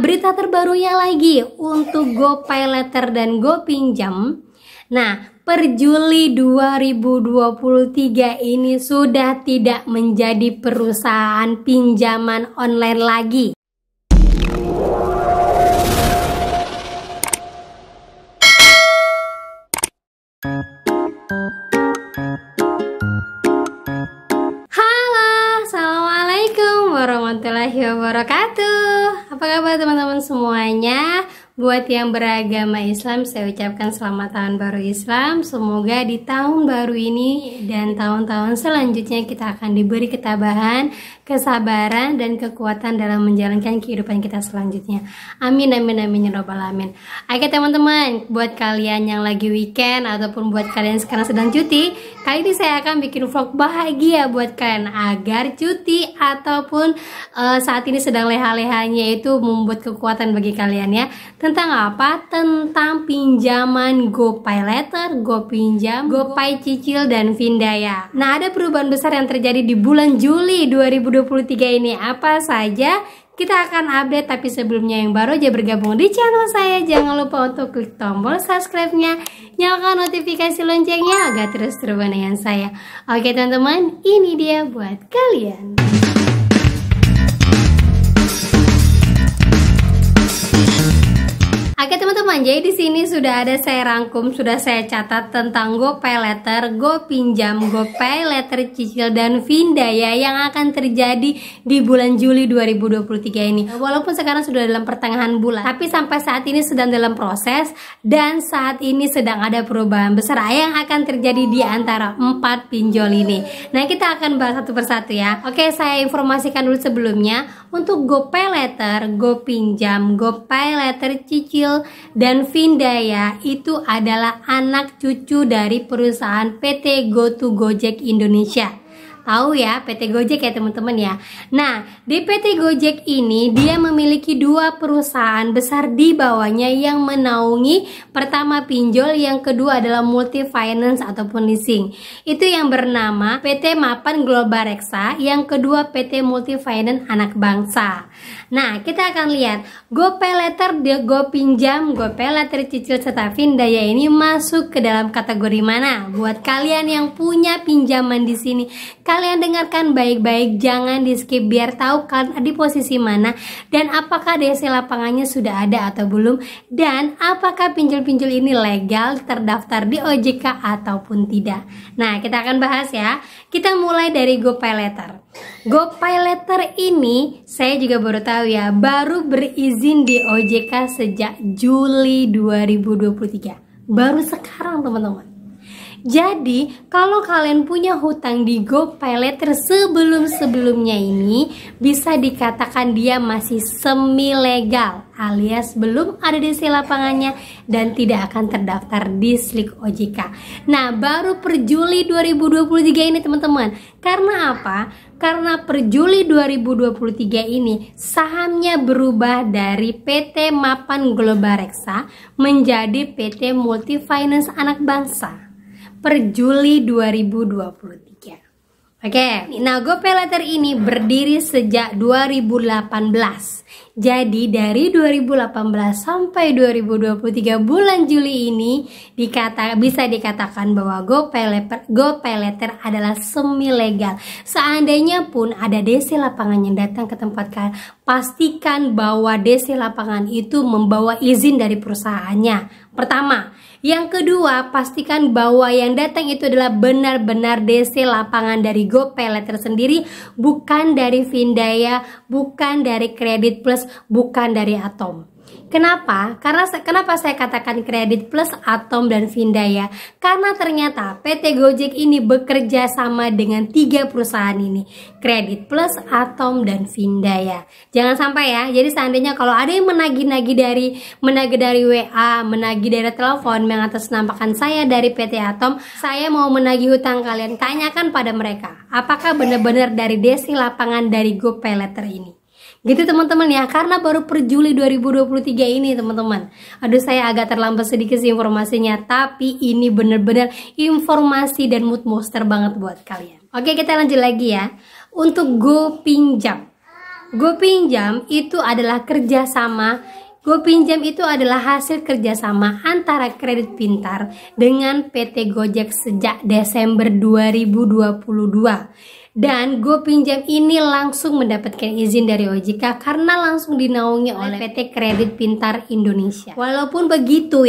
berita terbarunya lagi untuk GoPayLater dan GoPinjam. Nah, per Juli 2023 ini sudah tidak menjadi perusahaan pinjaman online lagi. Assalamualaikum warahmatullahi wabarakatuh. Apa kabar teman-teman semuanya? Buat yang beragama Islam, saya ucapkan selamat tahun baru Islam. Semoga di tahun baru ini dan tahun-tahun selanjutnya kita akan diberi ketabahan, kesabaran, dan kekuatan dalam menjalankan kehidupan kita selanjutnya. Amin, amin, amin, ya rabbal alamin. Oke teman-teman, buat kalian yang lagi weekend ataupun buat kalian sekarang sedang cuti, kali ini saya akan bikin vlog bahagia buat kalian agar cuti ataupun saat ini sedang leha-lehanya itu membuat kekuatan bagi kalian ya. Tentang apa? Tentang pinjaman GoPayLater, GoPinjam, GoPay Cicil, dan Findaya. Nah, ada perubahan besar yang terjadi di bulan Juli 2023 ini. Apa saja? Kita akan update, tapi sebelumnya yang baru aja bergabung di channel saya, jangan lupa untuk klik tombol subscribe-nya, nyalakan notifikasi loncengnya agar terus terhubung dengan saya. Oke teman-teman, ini dia buat kalian. Oke teman-teman, jadi di sini sudah ada saya rangkum, sudah saya catat tentang GoPayLater, GoPinjam, GoPayLater Cicil, dan Findaya yang akan terjadi di bulan Juli 2023 ini. Walaupun sekarang sudah dalam pertengahan bulan, tapi sampai saat ini sedang dalam proses dan saat ini sedang ada perubahan besar yang akan terjadi di antara 4 pinjol ini. Nah, kita akan bahas satu persatu ya. Oke, saya informasikan dulu sebelumnya untuk GoPayLater, GoPinjam, GoPayLater Cicil, dan Findaya itu adalah anak cucu dari perusahaan PT GoTo Gojek Indonesia. Tahu ya PT Gojek ya teman-teman ya. Nah, di PT Gojek ini dia memiliki 2 perusahaan besar di bawahnya yang menaungi, pertama pinjol, yang kedua adalah multi finance ataupun leasing. Itu yang bernama PT Mapan Global Reksa, yang kedua PT Multi Finance Anak Bangsa. Nah, kita akan lihat GoPayLater, GoPinjam, GoPayLater Cicil, serta Findaya ini masuk ke dalam kategori mana? Buat kalian yang punya pinjaman di sini, kalian dengarkan baik-baik, jangan di skip biar tahu kalian di posisi mana dan apakah DC lapangannya sudah ada atau belum, dan apakah pinjol-pinjol ini legal terdaftar di OJK ataupun tidak. Nah, kita akan bahas ya. Kita mulai dari GoPayLater. GoPayLater ini saya juga baru tahu ya, baru berizin di OJK sejak Juli 2023. Baru sekarang teman-teman. Jadi kalau kalian punya hutang di GoPayLater sebelum-sebelumnya ini, bisa dikatakan dia masih semi legal alias belum ada DC lapangannya dan tidak akan terdaftar di SLIK OJK. Nah, baru per Juli 2023 ini teman-teman. Karena apa? Karena per Juli 2023 ini sahamnya berubah dari PT Mapan Global Reksa menjadi PT Multi Finance Anak Bangsa per Juli 2023. Oke, nah GoPayLater ini berdiri sejak 2018. Jadi dari 2018 sampai 2023 bulan Juli ini bisa dikatakan bahwa GoPayLater adalah semi legal. Seandainya pun ada DC lapangan yang datang ke tempat kalian, pastikan bahwa DC lapangan itu membawa izin dari perusahaannya. Pertama, yang kedua, pastikan bahwa yang datang itu adalah benar-benar DC lapangan dari GoPayLater sendiri, bukan dari Findaya, bukan dari Credit Plus, bukan dari Atom. Kenapa? Kenapa saya katakan Credit Plus, Atom, dan Findaya? Karena ternyata PT Gojek ini bekerja sama dengan 3 perusahaan ini, Credit Plus, Atom, dan Findaya. Jangan sampai ya. Jadi seandainya kalau ada yang menagih dari WA, menagih dari telepon mengatasnamakan saya dari PT Atom, saya mau menagih hutang kalian, tanyakan pada mereka, apakah benar-benar dari DC lapangan dari GoPayLater ini. Gitu teman-teman ya, karena baru per Juli 2023 ini teman-teman. Aduh, saya agak terlambat sedikit sih informasinya, tapi ini bener-bener informasi dan mood booster banget buat kalian. Oke, kita lanjut lagi ya. Untuk GoPinjam. GoPinjam itu adalah kerjasama. GoPinjam itu adalah hasil kerjasama antara Kredit Pintar dengan PT Gojek sejak Desember 2022. Dan GoPinjam ini langsung mendapatkan izin dari OJK karena langsung dinaungi oleh PT Kredit Pintar Indonesia. Walaupun begitu,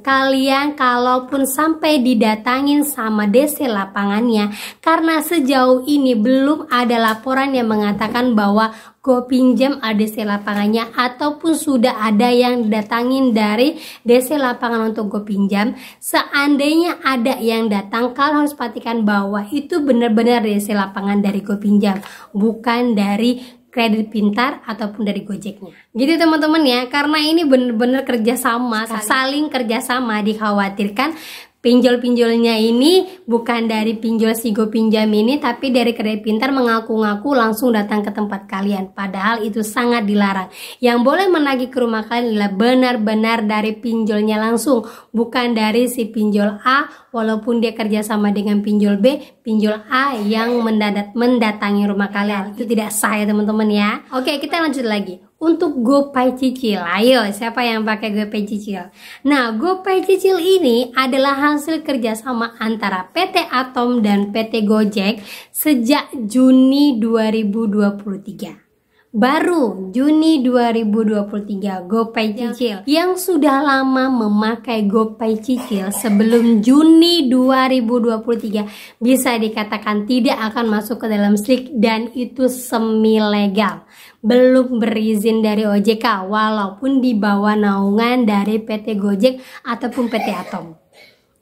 kalian kalaupun sampai didatangin sama DC lapangannya, karena sejauh ini belum ada laporan yang mengatakan bahwa GoPinjam ADC lapangannya ataupun sudah ada yang datangin dari DC lapangan untuk GoPinjam. Seandainya ada yang datang, kalian harus pastikan bahwa itu benar-benar DC lapangan dari GoPinjam, bukan dari Kredit Pintar ataupun dari Gojeknya. Gitu teman-teman ya, karena ini benar-benar kerjasama, saling kerjasama. Dikhawatirkan pinjol-pinjolnya ini bukan dari pinjol si GoPinjam ini, tapi dari Kredit Pintar mengaku-ngaku langsung datang ke tempat kalian. Padahal itu sangat dilarang. Yang boleh menagih ke rumah kalian adalah benar-benar dari pinjolnya langsung, bukan dari si pinjol A, walaupun dia kerjasama dengan pinjol B, pinjol A yang mendatangi rumah kalian. Itu tidak sah ya teman-teman ya. Oke, kita lanjut lagi. Untuk GoPay Cicil, ayo siapa yang pakai GoPay Cicil? Nah, GoPay Cicil ini adalah hasil kerjasama antara PT Atom dan PT Gojek sejak Juni 2023. Baru Juni 2023 GoPay Cicil yang sudah lama memakai GoPay Cicil sebelum Juni 2023 bisa dikatakan tidak akan masuk ke dalam SLIK dan itu semi legal, belum berizin dari OJK walaupun di bawah naungan dari PT Gojek ataupun PT Atom.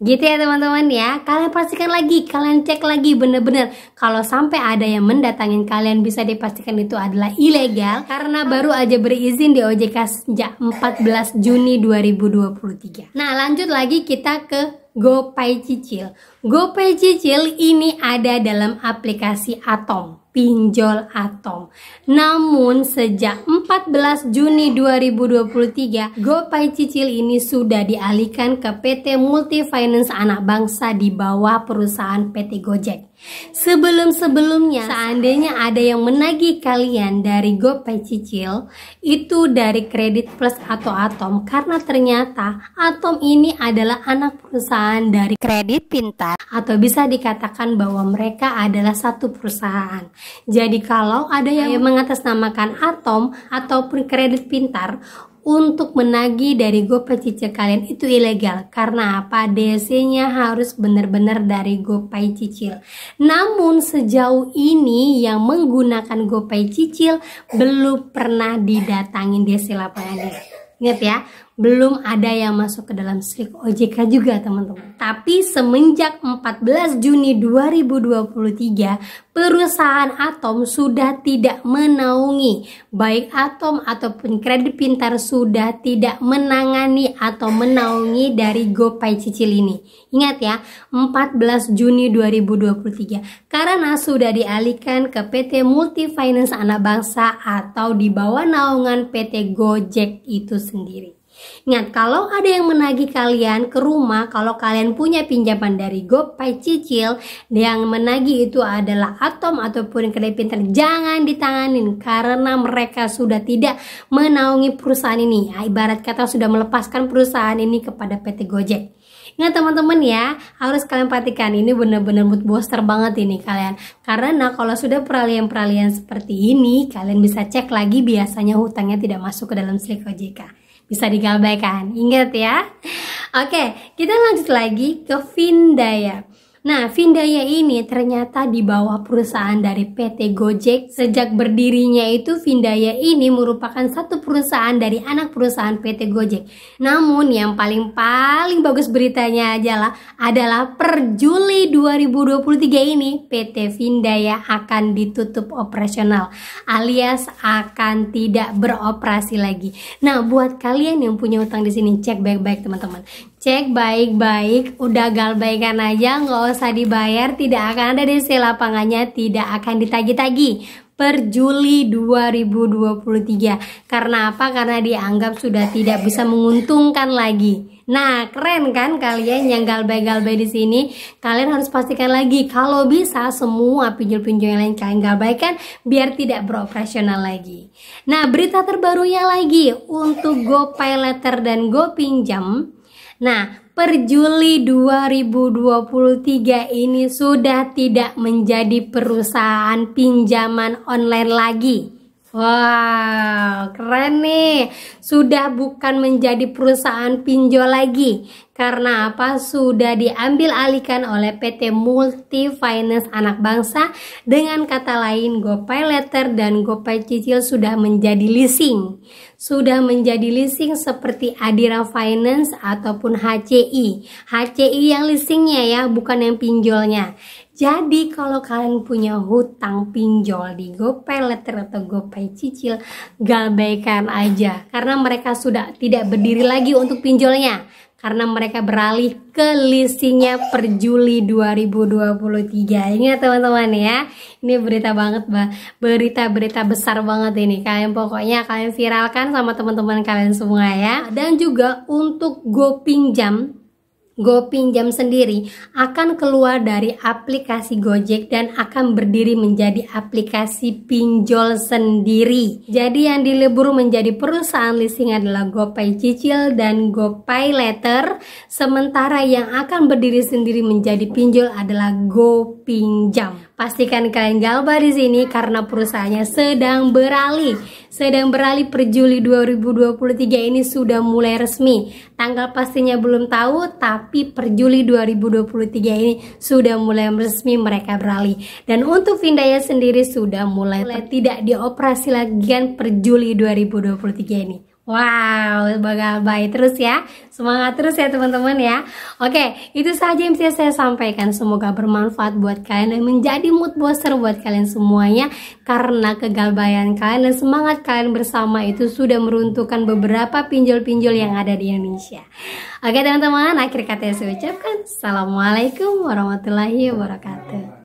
Gitu ya teman-teman ya, kalian pastikan lagi, kalian cek lagi bener-bener. Kalau sampai ada yang mendatangin kalian, bisa dipastikan itu adalah ilegal karena baru aja berizin di OJK sejak 14 Juni 2023. Nah, lanjut lagi kita ke GoPay Cicil. GoPay Cicil ini ada dalam aplikasi Atom, pinjol Atom. Namun sejak 14 Juni 2023, GoPay Cicil ini sudah dialihkan ke PT Multi Finance Anak Bangsa di bawah perusahaan PT Gojek. Sebelum-sebelumnya, seandainya ada yang menagih kalian dari GoPay Cicil, itu dari Kredit Plus atau Atom, karena ternyata Atom ini adalah anak perusahaan dari Kredit Pintar, atau bisa dikatakan bahwa mereka adalah satu perusahaan. Jadi kalau ada yang mengatasnamakan Atom ataupun Kredit Pintar untuk menagih dari GoPay Cicil kalian, itu ilegal. Karena apa? DC-nya harus benar-benar dari GoPay Cicil. Namun sejauh ini yang menggunakan GoPay Cicil belum pernah didatangin DC lapangannya. Ingat ya, belum ada yang masuk ke dalam SLIK OJK juga teman-teman. Tapi semenjak 14 Juni 2023, perusahaan Atom sudah tidak menaungi, baik Atom ataupun Kredit Pintar sudah tidak menangani atau menaungi dari GoPay Cicil ini. Ingat ya, 14 Juni 2023, karena sudah dialihkan ke PT Multi Finance Anak Bangsa atau di bawah naungan PT Gojek itu sendiri. Ingat, kalau ada yang menagih kalian ke rumah, kalau kalian punya pinjaman dari GoPay Cicil, yang menagih itu adalah Atom ataupun Kredit Pintar, jangan ditanganin karena mereka sudah tidak menaungi perusahaan ini. Ibarat kata sudah melepaskan perusahaan ini kepada PT Gojek. Ingat teman-teman ya, harus kalian perhatikan, ini benar-benar mood booster banget ini kalian. Karena kalau sudah peralihan-peralihan seperti ini, kalian bisa cek lagi, biasanya hutangnya tidak masuk ke dalam SLIK OJK. Bisa digalbaikan, ingat ya. Oke, kita lanjut lagi ke Vindaya. Nah, Vindaya ini ternyata di bawah perusahaan dari PT Gojek. Sejak berdirinya itu, Vindaya ini merupakan satu perusahaan dari anak perusahaan PT Gojek. Namun yang paling bagus beritanya adalah per Juli 2023 ini PT Vindaya akan ditutup operasional, alias akan tidak beroperasi lagi. Nah, buat kalian yang punya utang di sini, cek baik-baik teman-teman. Cek baik-baik, udah galbaikan aja, nggak usah dibayar, tidak akan ada DC lapangannya, tidak akan ditagi-tagi. per Juli 2023. Karena apa? Karena dianggap sudah tidak bisa menguntungkan lagi. Nah, keren kan kalian yang galbay-galbay di sini? Kalian harus pastikan lagi kalau bisa semua pinjol-pinjol yang lain kalian galbaikan biar tidak beroperasional lagi. Nah, berita terbarunya lagi untuk GoPayLater dan GoPinjam. Nah, per Juli 2023 ini sudah tidak menjadi perusahaan pinjaman online lagi. Wow, keren nih. Sudah bukan menjadi perusahaan pinjol lagi. Karena apa? Sudah diambil alihkan oleh PT Multi Finance Anak Bangsa. Dengan kata lain, GoPayLater dan GoPay Cicil sudah menjadi leasing. Sudah menjadi leasing seperti Adira Finance ataupun HCI. HCI yang leasingnya ya, bukan yang pinjolnya. Jadi kalau kalian punya hutang pinjol di GoPayLater atau GoPay Cicil, galbaikan aja. Karena mereka sudah tidak berdiri lagi untuk pinjolnya. Karena mereka beralih ke leasingnya per Juli 2023. Ingat teman-teman ya, ini berita banget, berita-berita besar banget ini. Kalian pokoknya kalian viralkan sama teman-teman kalian semua ya. Dan juga untuk GoPinjam sendiri akan keluar dari aplikasi Gojek dan akan berdiri menjadi aplikasi pinjol sendiri. Jadi yang dilebur menjadi perusahaan leasing adalah GoPay Cicil dan GoPayLater, sementara yang akan berdiri sendiri menjadi pinjol adalah GoPinjam. Pastikan kalian galbah di sini karena perusahaannya sedang beralih per Juli 2023 ini sudah mulai resmi. Tanggal pastinya belum tahu, tapi per Juli 2023 ini sudah mulai resmi mereka beralih. Dan untuk Vindaya sendiri sudah mulai tidak dioperasi lagi kan per Juli 2023 ini. Wow, bakal baik terus ya. Semangat terus ya teman-teman ya. Oke, itu saja yang bisa saya sampaikan. Semoga bermanfaat buat kalian dan menjadi mood booster buat kalian semuanya. Karena kegalbayan kalian dan semangat kalian bersama itu sudah meruntuhkan beberapa pinjol-pinjol yang ada di Indonesia. Oke teman-teman, akhir kata yang saya ucapkan. Assalamualaikum warahmatullahi wabarakatuh.